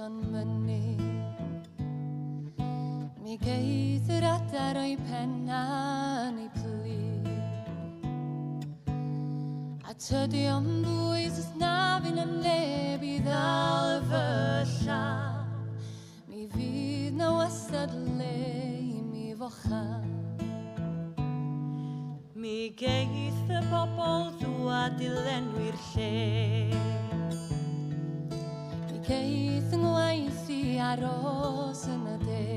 yn mynu. Mi geith yr adar o'i penna yn ei plu. A tydi o'n bwys os na fi'n yn neb i ddal fy llaw. Mi fydd na wastad le i mi focha. Mi geith y bobl ddwad i lenwi'r lle. Mi geith yng ngwaith i aros yn y de.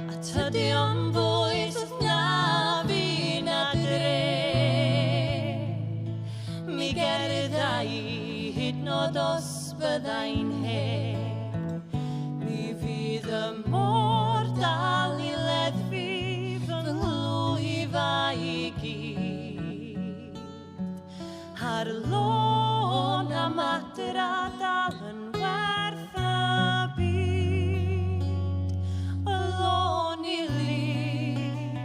A tydi o'n bwys os na fi'n adre. Mi gerdda i hyd nod os byddai'n heb. Mi fydd y môr dal i leddfu fy nghlwyfa i gyd. Ar lôn am adra dal yn werth y byd. Y lôn i lun.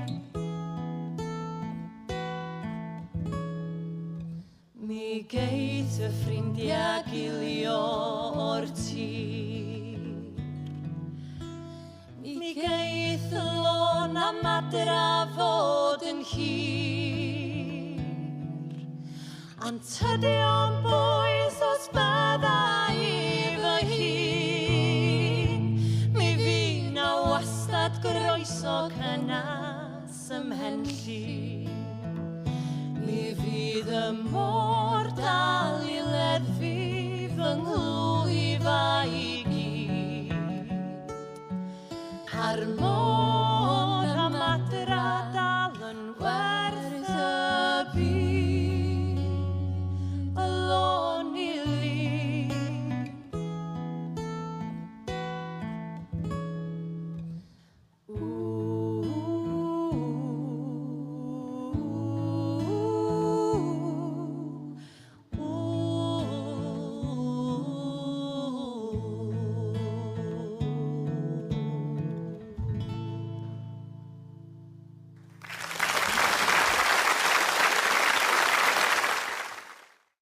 Mi geith y ffrindiau gilio o'r tŷ. Mi geith y lôn am adra fod yn hir. Ond tydi o'n bwys os byddai fy hun. Mi fydd na wastad groeso cynnas ym Mhenllyn. Mi fydd y môr dal i leddfu fy nghlwyfa i gyd. Ar môr